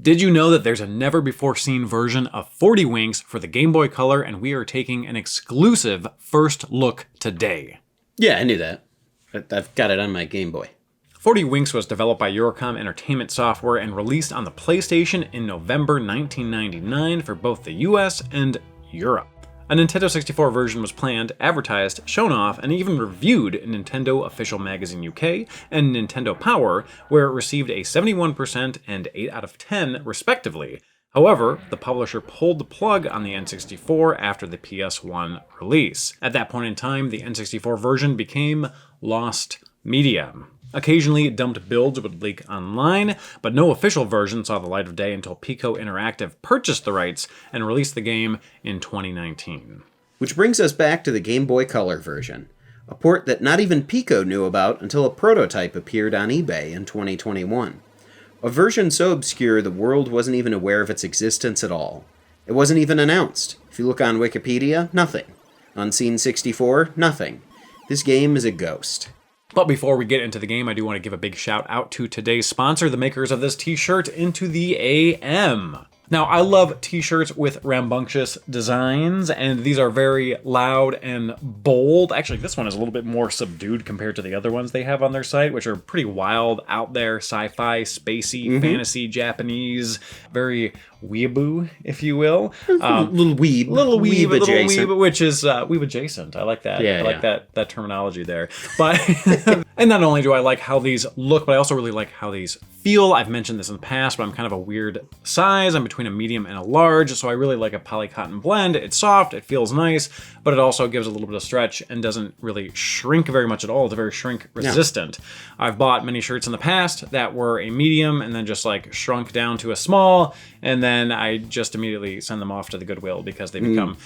Did you know that there's a never-before-seen version of 40 Winks for the Game Boy Color, and we are taking an exclusive first look today? Yeah, I knew that. I've got it on my Game Boy. 40 Winks was developed by Eurocom Entertainment Software and released on the PlayStation in November 1999 for both the US and Europe. A Nintendo 64 version was planned, advertised, shown off, and even reviewed in Nintendo Official Magazine UK and Nintendo Power, where it received a 71% and 8 out of 10, respectively. However, the publisher pulled the plug on the N64 after the PS1 release. At that point in time, the N64 version became lost media. Occasionally, dumped builds would leak online, but no official version saw the light of day until Piko Interactive purchased the rights and released the game in 2019. Which brings us back to the Game Boy Color version, a port that not even Piko knew about until a prototype appeared on eBay in 2021. A version so obscure the world wasn't even aware of its existence at all. It wasn't even announced. If you look on Wikipedia, nothing. Unseen 64, nothing. This game is a ghost. But before we get into the game, I do want to give a big shout out to today's sponsor, the makers of this t-shirt, Into the AM. Now, I love t-shirts with rambunctious designs, and these are very loud and bold. Actually, this one is a little bit more subdued compared to the other ones they have on their site, which are pretty wild, out there, sci-fi, spacey, fantasy, Japanese, very weeaboo, if you will. Little weeb. Little weeb adjacent. weeb, which is weeb adjacent. I like that. Yeah, I like that terminology there. But and not only do I like how these look, but I also really like how these feel. I've mentioned this in the past, but I'm kind of a weird size. I'm between a medium and a large, so I really like a poly-cotton blend. It's soft, it feels nice, but it also gives a little bit of stretch and doesn't really shrink very much at all. It's very shrink resistant. Yeah. I've bought many shirts in the past that were a medium and then just like shrunk down to a small, and then I just immediately send them off to the Goodwill because they become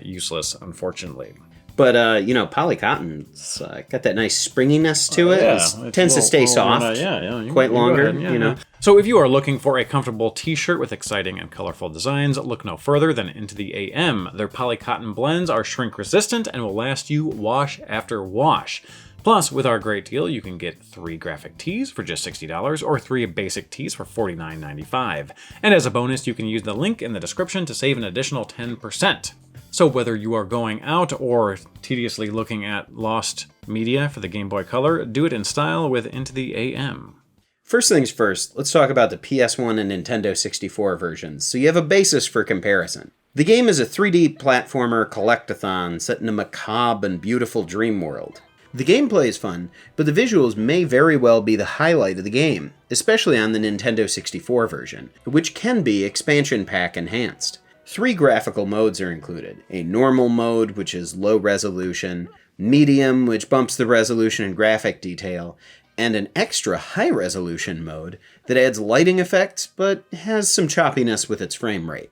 useless, unfortunately. But, polycotton's got that nice springiness to it. It tends to stay soft, quite longer, you know. So if you are looking for a comfortable t-shirt with exciting and colorful designs, look no further than Into the AM. Their polycotton blends are shrink resistant and will last you wash after wash. Plus, with our great deal, you can get 3 graphic tees for just $60 or 3 basic tees for $49.95. And as a bonus, you can use the link in the description to save an additional 10%. So whether you are going out or tediously looking at lost media for the Game Boy Color, do it in style with Into the AM. First things first, let's talk about the PS1 and Nintendo 64 versions, so you have a basis for comparison. The game is a 3D platformer collectathon set in a macabre and beautiful dream world. The gameplay is fun, but the visuals may very well be the highlight of the game, especially on the Nintendo 64 version, which can be expansion pack enhanced. 3 graphical modes are included. A normal mode, which is low resolution, medium, which bumps the resolution and graphic detail, and an extra high resolution mode that adds lighting effects, but has some choppiness with its frame rate.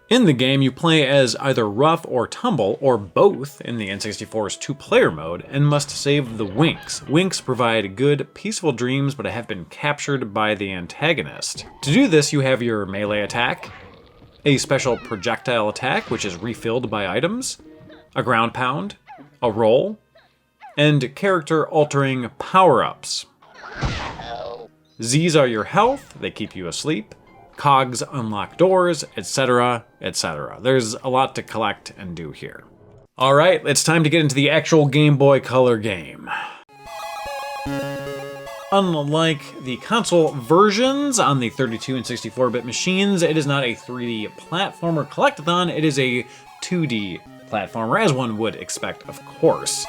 In the game, you play as either Rough or Tumble, or both in the N64's 2-player mode, and must save the Winks. Winks provide good, peaceful dreams, but have been captured by the antagonist. To do this, you have your melee attack, a special projectile attack, which is refilled by items, a ground pound, a roll, and character-altering power-ups. Z's are your health, they keep you asleep. Cogs unlock doors, etc., etc. There's a lot to collect and do here. Alright, it's time to get into the actual Game Boy Color game. Unlike the console versions on the 32 and 64-bit machines, it is not a 3D platformer collectathon, it is a 2D platformer, as one would expect, of course.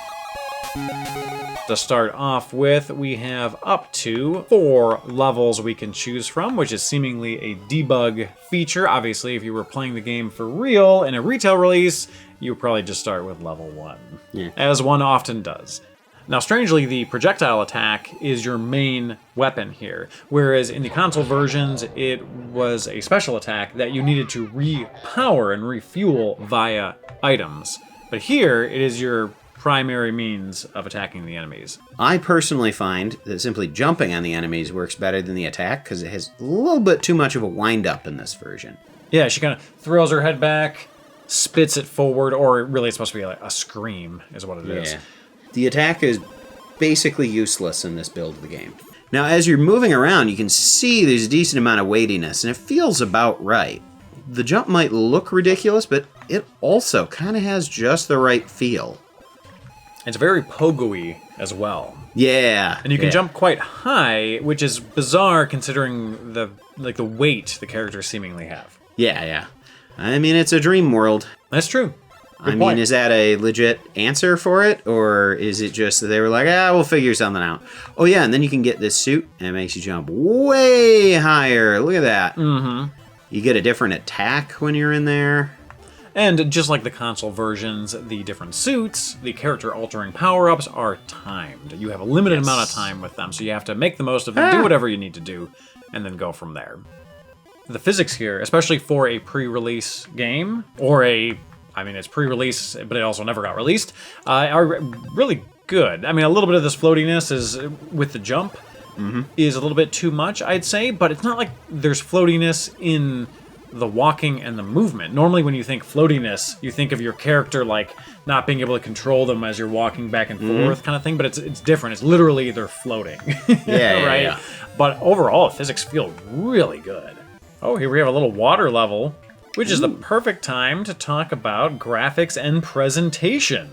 To start off with, we have up to 4 levels we can choose from, which is seemingly a debug feature. Obviously, if you were playing the game for real in a retail release, you would probably just start with level 1, as one often does. Now, strangely, the projectile attack is your main weapon here, whereas in the console versions, it was a special attack that you needed to repower and refuel via items. But here, it is your primary means of attacking the enemies. I personally find that simply jumping on the enemies works better than the attack, because it has a little bit too much of a wind-up in this version. Yeah, she kind of throws her head back, spits it forward, or really it's supposed to be like a scream, is what it is. The attack is basically useless in this build of the game. Now, as you're moving around, you can see there's a decent amount of weightiness, and it feels about right. The jump might look ridiculous, but it also kind of has just the right feel. It's very pogo-y as well. Yeah. And you can jump quite high, which is bizarre considering the weight the characters seemingly have. Yeah. I mean, it's a dream world. That's true. I mean, is that a legit answer for it? Or is it just that they were like, we'll figure something out? Oh, yeah, and then you can get this suit, and it makes you jump way higher. Look at that. Mm-hmm. You get a different attack when you're in there. And just like the console versions, the different suits, the character-altering power-ups are timed. You have a limited amount of time with them, so you have to make the most of them, do whatever you need to do, and then go from there. The physics here, especially for a pre-release game, or it's pre-release, but it also never got released, are really good. I mean, a little bit of this floatiness is with the jump is a little bit too much, I'd say, but it's not like there's floatiness in the walking and the movement. Normally when you think floatiness, you think of your character like not being able to control them as you're walking back and forth kind of thing, but it's different. It's literally they're floating. Right? Yeah. But overall, physics feel really good. Oh, here we have a little water level, which is the perfect time to talk about graphics and presentation.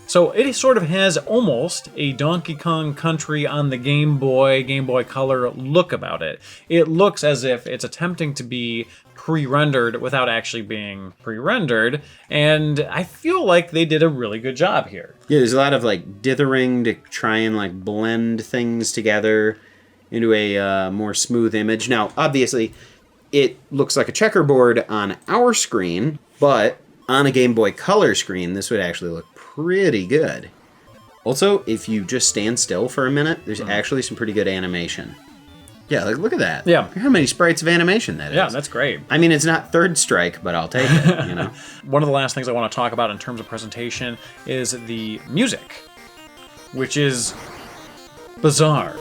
So it sort of has almost a Donkey Kong Country on the Game Boy Color look about it. It looks as if it's attempting to be pre-rendered without actually being pre-rendered, and I feel like they did a really good job here. Yeah, there's a lot of like dithering to try and like blend things together into a more smooth image. Now, obviously, it looks like a checkerboard on our screen, but on a Game Boy Color screen, this would actually look pretty good. Also, if you just stand still for a minute, there's actually some pretty good animation. Yeah, like look at that. Yeah. Look how many sprites of animation that is. Yeah, that's great. I mean, it's not Third Strike, but I'll take it, you know? One of the last things I want to talk about in terms of presentation is the music, which is bizarre.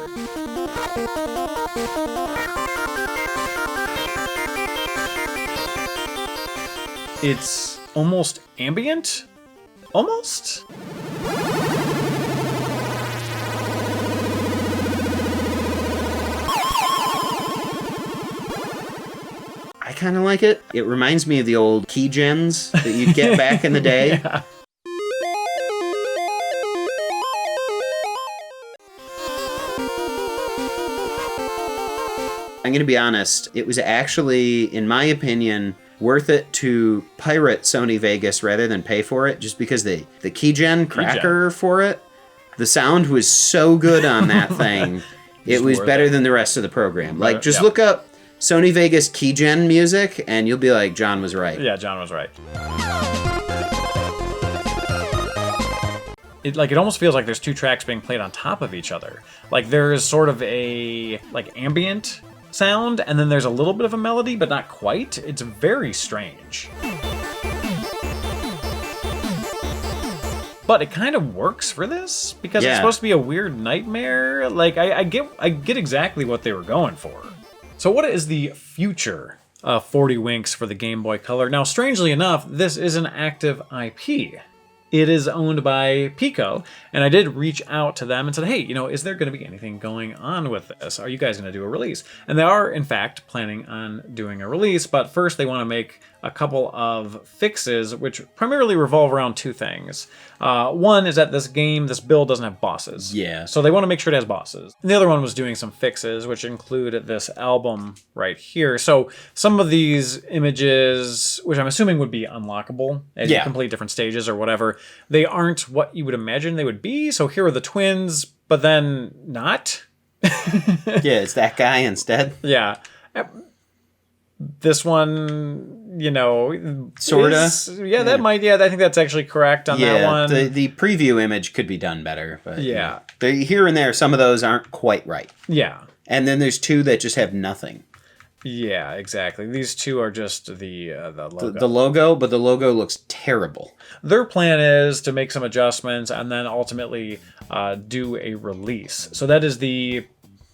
It's almost ambient? Almost? I kind of like it. It reminds me of the old key gens that you'd get back in the day. Yeah. I'm going to be honest, it was actually, in my opinion, worth it to pirate Sony Vegas rather than pay for it, just because the keygen cracker for it, the sound was so good on that thing. It was better than the rest of the program. Like, just look up Sony Vegas keygen music, and you'll be like, John was right. Yeah, John was right. It almost feels like there's two tracks being played on top of each other. Like, there's sort of a, ambient sound, and then there's a little bit of a melody, but not quite. It's very strange. But it kind of works for this, because it's supposed to be a weird nightmare. Like, I get exactly what they were going for. So what is the future of 40 Winks for the Game Boy Color? Now, strangely enough, this is an active IP. It is owned by Piko, and I did reach out to them and said, hey, is there going to be anything going on with this? Are you guys going to do a release? And they are, in fact, planning on doing a release, but first they want to make a couple of fixes, which primarily revolve around two things. One is that this build doesn't have bosses. Yeah. So they want to make sure it has bosses. And the other one was doing some fixes, which include this album right here. So some of these images, which I'm assuming would be unlockable as you complete different stages or whatever, they aren't what you would imagine they would be. So here are the twins, but then not. Yeah, it's that guy instead. Yeah. This one, sorta. I think that's actually correct on that one. The preview image could be done better, but here and there, some of those aren't quite right. Yeah. And then there's two that just have nothing. Yeah, exactly. These two are just the logo. The logo, but the logo looks terrible. Their plan is to make some adjustments and then ultimately do a release. So that is the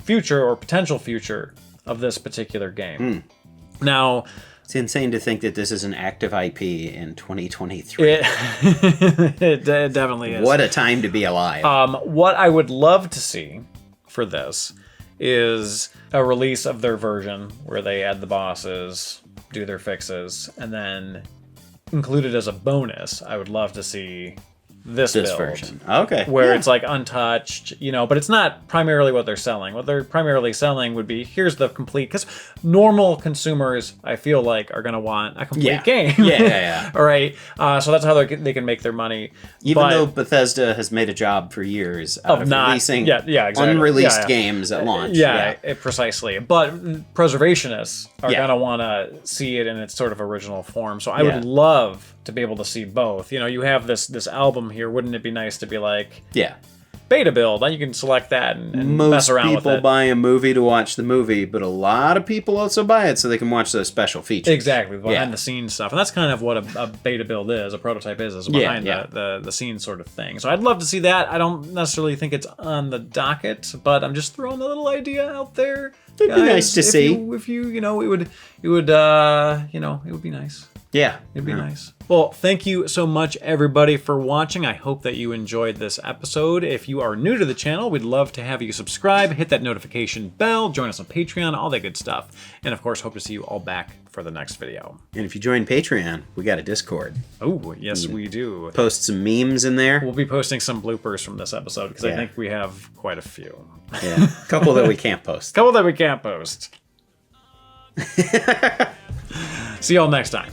future or potential future of this particular game. Now, it's insane to think that this is an active IP in 2023. It definitely is. What a time to be alive. What I would love to see for this is a release of their version where they add the bosses, do their fixes, and then included as a bonus, I would love to see this build version. Okay. where it's like untouched, but it's not primarily what they're selling. What they're primarily selling would be, here's the complete, because normal consumers, I feel like, are going to want a complete game. Yeah. All right. So that's how they can make their money. Even though Bethesda has made a job for years out of releasing exactly. unreleased games at launch. Precisely. But preservationists are going to want to see it in its sort of original form. So I would love to be able to see both. You have this album here. Wouldn't it be nice to be like, beta build? You can select that and mess around with it. Most people buy a movie to watch the movie, but a lot of people also buy it so they can watch those special features. Exactly, behind the scenes stuff. And that's kind of what a beta build is, a prototype is behind the scenes sort of thing. So I'd love to see that. I don't necessarily think it's on the docket, but I'm just throwing a little idea out there. It'd be nice to see. If you, it would be nice. Yeah. It'd be nice. Well, thank you so much, everybody, for watching. I hope that you enjoyed this episode. If you are new to the channel, we'd love to have you subscribe, hit that notification bell, join us on Patreon, all that good stuff. And, of course, hope to see you all back for the next video. And if you join Patreon, we got a Discord. Oh, yes, we do. Post some memes in there. We'll be posting some bloopers from this episode, because I think we have quite a few. Yeah, a couple that we can't post. See you all next time.